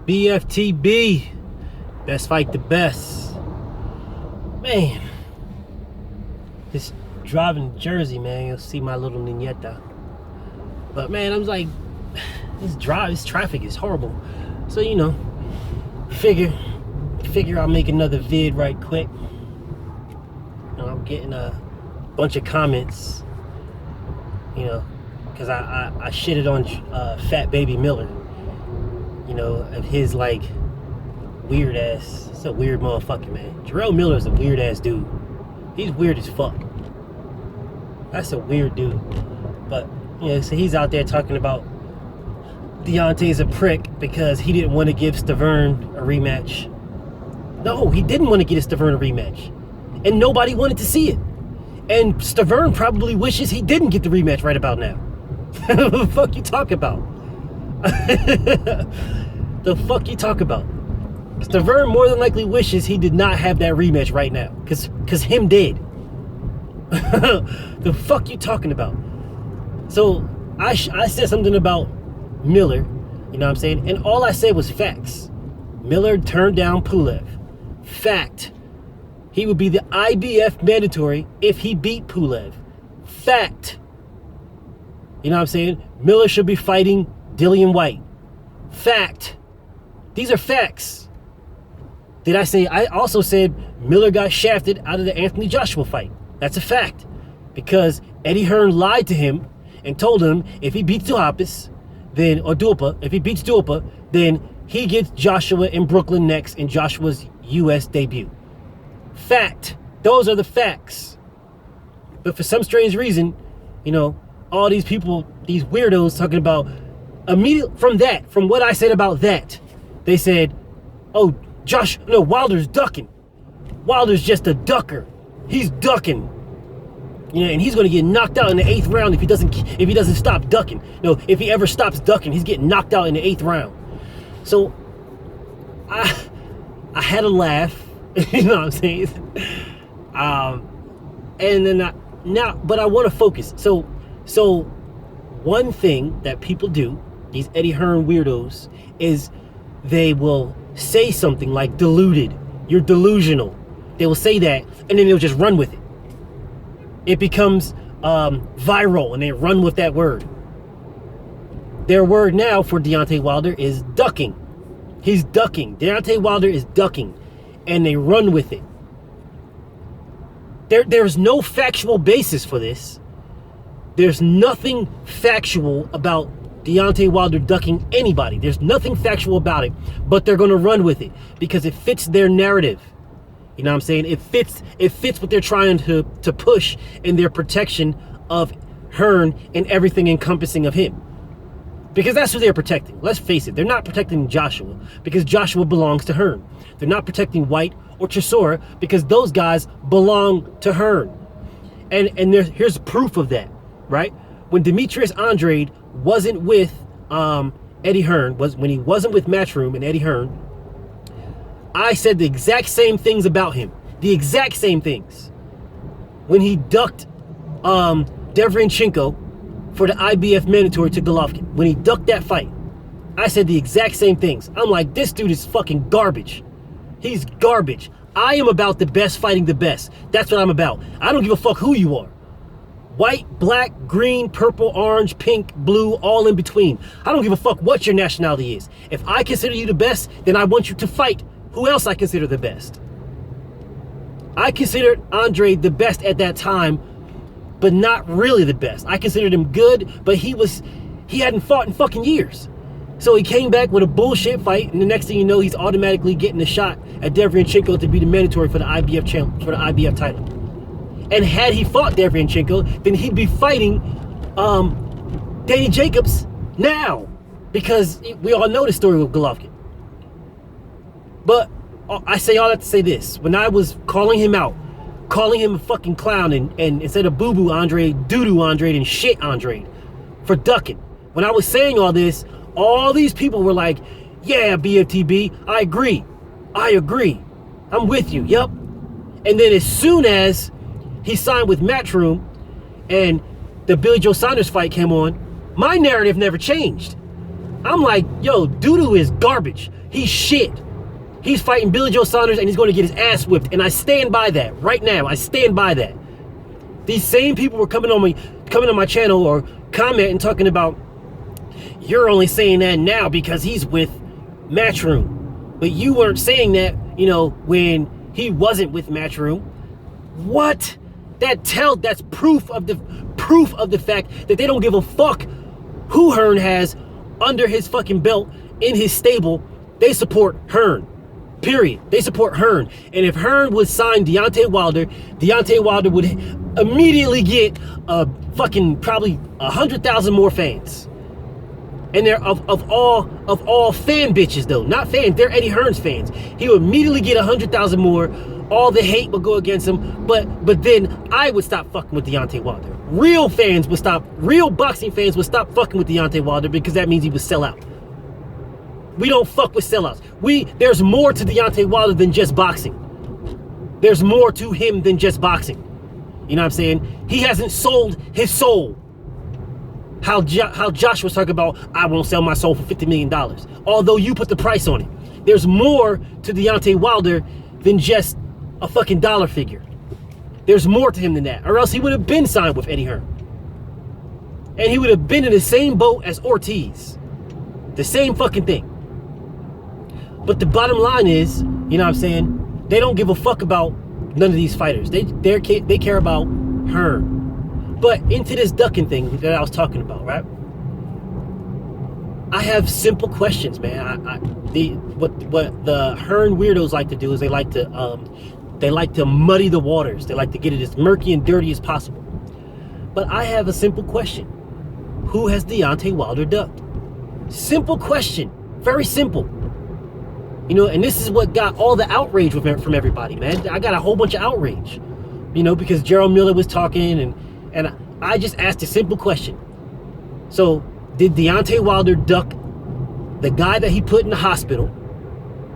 BFTB. Best fight the best. Man. Just driving to Jersey, man. You'll see my little niñeta. But man, I was like, this traffic is horrible. So, you know, figure I'll make another vid right quick. You know, I'm getting a bunch of comments, you know, because I shitted on Fat Baby Miller, you know, of his like weird ass. It's a weird motherfucker, man. Jarrell Miller's a weird ass dude. He's weird as fuck. That's a weird dude. But, you know, so he's out there talking about Deontay's a prick because he didn't want to give Stiverne a rematch. No, he didn't want to get Stiverne a rematch. And nobody wanted to see it. And Stiverne probably wishes he didn't get the rematch right about now. What the fuck you talk about? The fuck you talk about? Stiverne more than likely wishes he did not have that rematch right now. Cause him did. The fuck you talking about? So I said something about Miller, you know what I'm saying? And all I said was facts. Miller turned down Pulev. Fact. He would be the IBF mandatory if he beat Pulev. Fact. You know what I'm saying? Miller should be fighting Dillian White. Fact. These are facts. Did I say? I also said Miller got shafted out of the Anthony Joshua fight. That's a fact. Because Eddie Hearn lied to him and told him if he beats Duhaupas, then, or Duhaupas, if he beats Duhaupas, then he gets Joshua in Brooklyn next in Joshua's U.S. debut. Fact. Those are the facts. But for some strange reason, you know, all these people, these weirdos talking about from what I said about that, they said, oh, Wilder's ducking. Wilder's just a ducker. He's ducking. You know, and he's going to get knocked out in the 8th round if he doesn't stop ducking. You know, if he ever stops ducking, he's getting knocked out in the 8th round. So I had a laugh. You know what I'm saying? And then but I want to focus. So one thing that people do, these Eddie Hearn weirdos, is they will say something like deluded. You're delusional. They will say that, and then they'll just run with it. It becomes viral, and they run with that word. Their word now for Deontay Wilder is ducking. He's ducking. Deontay Wilder is ducking. And they run with it. There's no factual basis for this. There's nothing factual about Deontay Wilder ducking anybody. There's nothing factual about it, but they're going to run with it because it fits their narrative. You know what I'm saying? It fits what they're trying to push in their protection of Hearn and everything encompassing of him. Because that's who they're protecting. Let's face it, they're not protecting Joshua because Joshua belongs to Hearn. They're not protecting White or Chisora because those guys belong to Hearn. And here's proof of that, right? When Demetrius Andrade wasn't with Eddie Hearn, when he wasn't with Matchroom and Eddie Hearn, I said the exact same things about him. The exact same things. When he ducked Derevyanchenko for the IBF mandatory to Golovkin. When he ducked that fight, I said the exact same things. I'm like, this dude is fucking garbage. He's garbage. I am about the best fighting the best. That's what I'm about. I don't give a fuck who you are. White, black, green, purple, orange, pink, blue, all in between. I don't give a fuck what your nationality is. If I consider you the best, then I want you to fight who else I consider the best. I considered Andrade the best at that time, but not really the best. I considered him good, but he hadn't fought in fucking years. So he came back with a bullshit fight, and the next thing you know, he's automatically getting a shot at Derevyanchenko to be the mandatory for the IBF title. And had he fought Derevyanchenko, then he'd be fighting Danny Jacobs now, because we all know the story with Golovkin. But I say all that to say this: when I was calling him out, calling him a fucking clown, and instead of boo-boo Andrade, doo-doo Andrade, and shit Andrade for ducking, when I was saying all this, all these people were like, yeah, BFTB, I agree, I'm with you, yep. And then as soon as he signed with Matchroom and the Billy Joe Saunders fight came on, my narrative never changed. I'm like, yo, Doodoo is garbage. He's shit. He's fighting Billy Joe Saunders and he's going to get his ass whipped. And I stand by that right now. I stand by that. These same people were coming on my channel or commenting talking about, you're only saying that now because he's with Matchroom. But you weren't saying that, when he wasn't with Matchroom. What? That's proof of the fact that they don't give a fuck who Hearn has under his fucking belt in his stable. They support Hearn. Period. They support Hearn. And if Hearn would sign Deontay Wilder would immediately get fucking probably 100,000 more fans. And they're of all fan bitches though, not fans. They're Eddie Hearn's fans. He would immediately get 100,000 more. All the hate would go against him, but then I would stop fucking with Deontay Wilder. Real boxing fans would stop fucking with Deontay Wilder because that means he would sell out. We don't fuck with sellouts. There's more to Deontay Wilder than just boxing. There's more to him than just boxing. You know what I'm saying? He hasn't sold his soul. How Josh was talking about, I won't sell my soul for $50 million. Although you put the price on it. There's more to Deontay Wilder than just a fucking dollar figure. There's more to him than that. Or else he would have been signed with Eddie Hearn. And he would have been in the same boat as Ortiz. The same fucking thing. But the bottom line is, you know what I'm saying? They don't give a fuck about none of these fighters. They care about Hearn. But into this ducking thing that I was talking about, right? I have simple questions, man. What the Hearn weirdos like to do is they like to muddy the waters. They like to get it as murky and dirty as possible. But I have a simple question. Who has Deontay Wilder ducked? Simple question. Very simple. And this is what got all the outrage from everybody, man. I got a whole bunch of outrage. Because Gerald Miller was talking and I just asked a simple question. So, did Deontay Wilder duck the guy that he put in the hospital,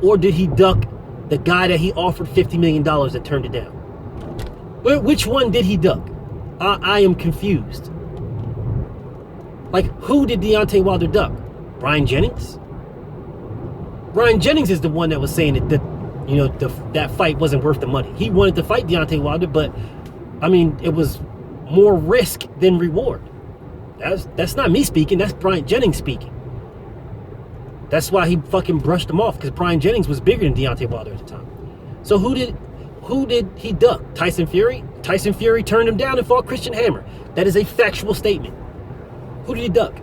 or did he duck the guy that he offered $50 million that turned it down? Which one did he duck? I am confused. Like, who did Deontay Wilder duck? Brian Jennings? Brian Jennings is the one that was saying that that fight wasn't worth the money. He wanted to fight Deontay Wilder, but it was more risk than reward. That's not me speaking. That's Brian Jennings speaking. That's why he fucking brushed him off, because Brian Jennings was bigger than Deontay Wilder at the time. So who did he duck? Tyson Fury? Tyson Fury turned him down and fought Christian Hammer. That is a factual statement. Who did he duck?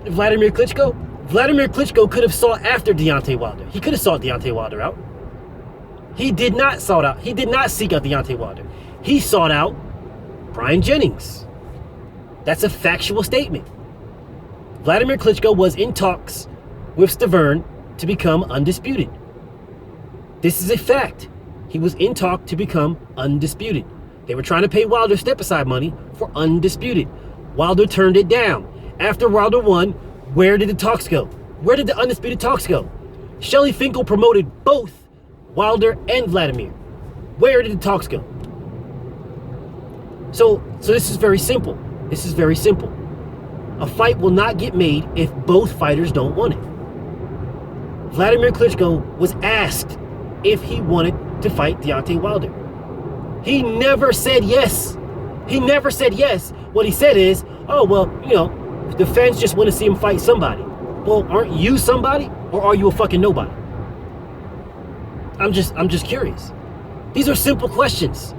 Vladimir Klitschko? Vladimir Klitschko could have sought after Deontay Wilder. He could have sought Deontay Wilder out. He did not seek out Deontay Wilder. He sought out Brian Jennings. That's a factual statement. Vladimir Klitschko was in talks with Stiverne to become undisputed. This is a fact. He was in talk to become undisputed. They were trying to pay Wilder step-aside money for undisputed. Wilder turned it down. After Wilder won, where did the talks go? Where did the undisputed talks go? Shelly Finkel promoted both Wilder and Vladimir. Where did the talks go? So this is very simple. This is very simple. A fight will not get made if both fighters don't want it. Vladimir Klitschko was asked if he wanted to fight Deontay Wilder. He never said yes. He never said yes. What he said is, oh, well, the fans just want to see him fight somebody. Well, aren't you somebody, or are you a fucking nobody? I'm just curious. These are simple questions.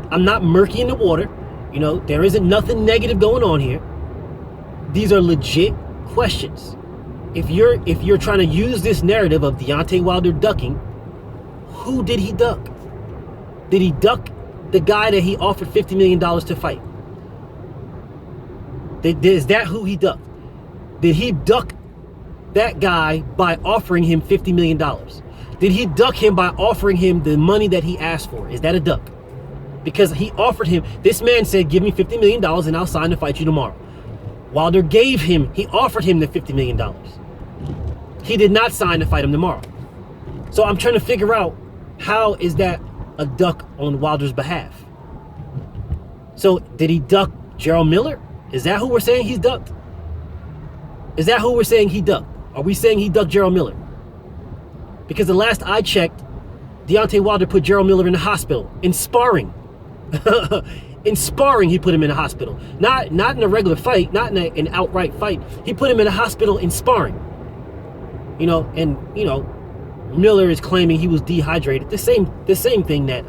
I'm not murky in the water. There isn't nothing negative going on here. These are legit questions. If you're trying to use this narrative of Deontay Wilder ducking, who did he duck? Did he duck the guy that he offered $50 million to fight? Is that who he ducked? Did he duck that guy by offering him $50 million? Did he duck him by offering him the money that he asked for? Is that a duck? Because he offered him, this man said, give me $50 million and I'll sign to fight you tomorrow. Wilder he offered him the $50 million. He did not sign to fight him tomorrow. So I'm trying to figure out, how is that a duck on Wilder's behalf? So did he duck Gerald Miller? Is that who we're saying he's ducked? Is that who we're saying he ducked? Are we saying he ducked Jarrell Miller? Because the last I checked, Deontay Wilder put Jarrell Miller in the hospital in sparring. In sparring, he put him in the hospital. Not in a regular fight, not in an outright fight. He put him in the hospital in sparring. Miller is claiming he was dehydrated. The same thing that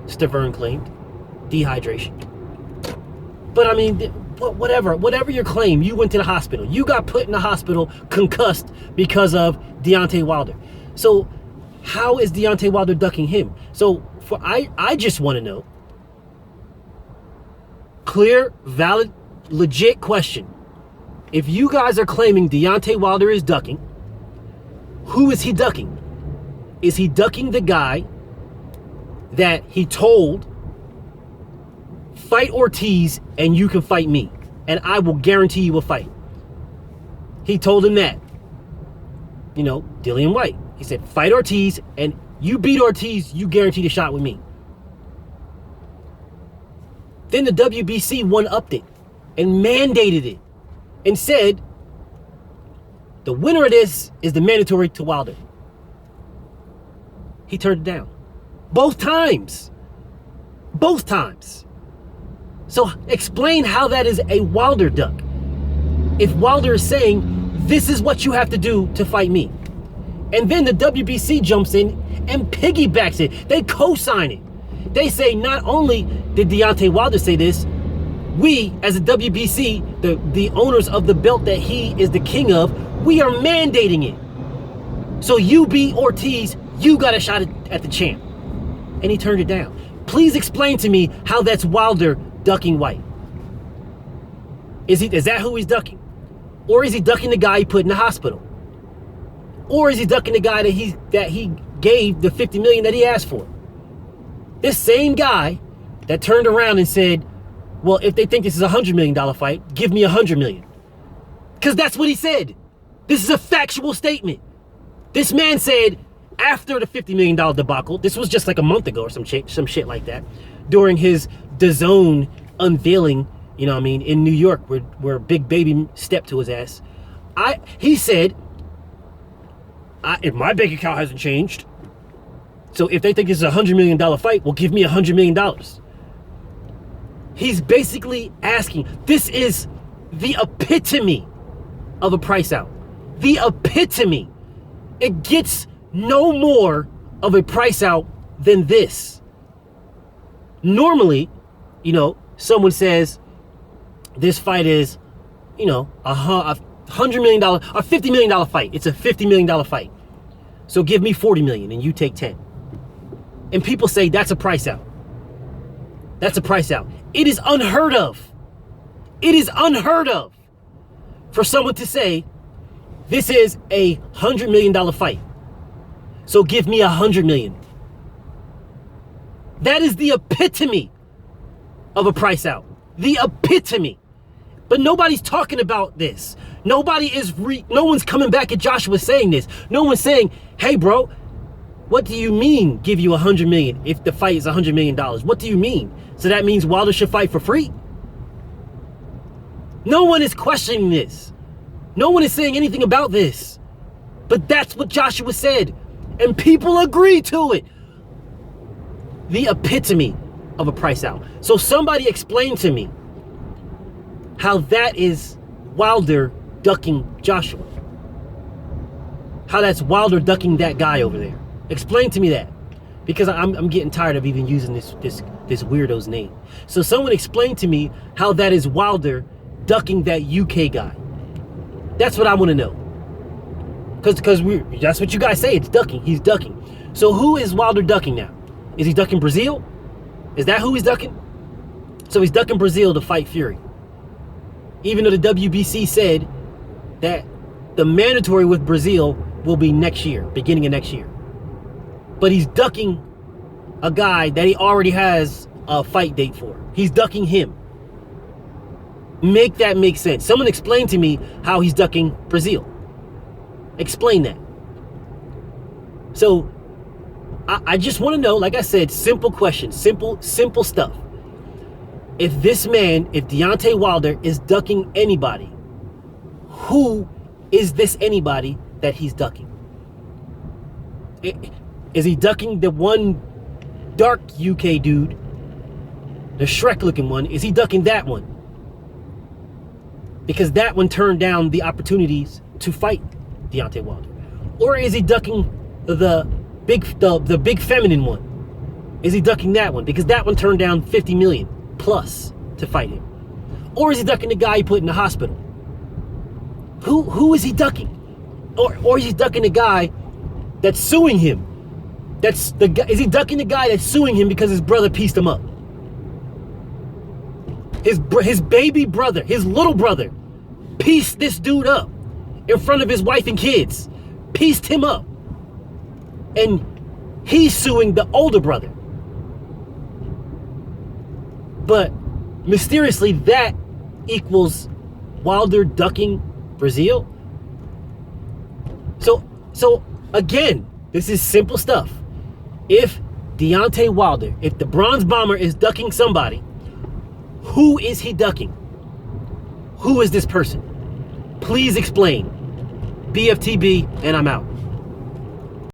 Stavern claimed, dehydration. But I mean, whatever your claim, you went to the hospital. You got put in the hospital, concussed because of Deontay Wilder. So how is Deontay Wilder ducking him? So I just want to know, clear, valid, legit question. If you guys are claiming Deontay Wilder is ducking, who is he ducking? Is he ducking the guy that he told, fight Ortiz and you can fight me, and I will guarantee you a fight? He told him that. Dillian Whyte. He said, fight Ortiz, and you beat Ortiz, you guaranteed a shot with me. Then the WBC one-upped it and mandated it and said, the winner of this is the mandatory to Wilder. He turned it down. Both times. Both times. So explain how that is a Wilder duck. If Wilder is saying, this is what you have to do to fight me. And then the WBC jumps in and piggybacks it. They co-sign it. They say not only did Deontay Wilder say this, we as a WBC, the owners of the belt that he is the king of, we are mandating it. So you beat Ortiz, you got a shot at the champ. And he turned it down. Please explain to me how that's Wilder ducking Whyte. Is that who he's ducking? Or is he ducking the guy he put in the hospital? Or is he ducking the guy that he gave the $50 million that he asked for? This same guy that turned around and said, well, if they think this is a $100 million fight, give me $100 million. Because that's what he said. This is a factual statement. This man said after the $50 million debacle, this was just like a month ago or some shit like that, during his DAZN unveiling, in New York, where Big Baby stepped to his ass. He said, if my bank account hasn't changed, so if they think this is a $100 million fight, well, give me $100 million. He's basically asking, this is the epitome of a price out. The epitome. It gets no more of a price out than this. Normally, someone says this fight is, a $100 million, a $50 million fight. It's a $50 million fight. So give me $40 million and you take 10. And people say that's a price out. That's a price out. It is unheard of. It is unheard of for someone to say, this is a $100 million fight. So give me $100 million. That is the epitome of a price out. The epitome. But nobody's talking about this. No one's coming back at Joshua saying this. No one's saying, hey bro, what do you mean give you $100 million if the fight is $100 million? What do you mean? So that means Wilder should fight for free? No one is questioning this. No one is saying anything about this. But that's what Joshua said. And people agree to it. The epitome of a price out. So somebody explain to me how that is Wilder ducking Joshua. How that's Wilder ducking that guy over there. Explain to me that. Because I'm getting tired of even using this weirdo's name. So someone explain to me how that is Wilder ducking that UK guy. That's what I want to know. Because that's what you guys say. It's ducking. He's ducking. So who is Wilder ducking now? Is he ducking Brazil? Is that who he's ducking? So he's ducking Brazil to fight Fury. Even though the WBC said that the mandatory with Brazil will be next year, beginning of next year. But he's ducking a guy that he already has a fight date for. He's ducking him. Make that make sense. Someone explain to me how he's ducking Brazil. Explain that. So I just want to know, like I said, simple questions, simple stuff. If Deontay Wilder is ducking anybody, who is this anybody that he's ducking? Is he ducking the one dark UK dude, the Shrek looking one? Is he ducking that one? Because that one turned down the opportunities to fight Deontay Wilder. Or is he ducking the big feminine one? Is he ducking that one? Because that one turned down 50 million plus to fight him. Or is he ducking the guy he put in the hospital? Who is he ducking? Or is he ducking the guy that's suing him? Is he ducking the guy that's suing him because his brother pieced him up? His baby brother, his little brother, pieced this dude up in front of his wife and kids. Pieced him up. And he's suing the older brother. But mysteriously, that equals Wilder ducking Breazeale. So again, this is simple stuff. If Deontay Wilder, if the Bronze Bomber is ducking somebody, who is he ducking? Who is this person? Please explain. BFTB, and I'm out.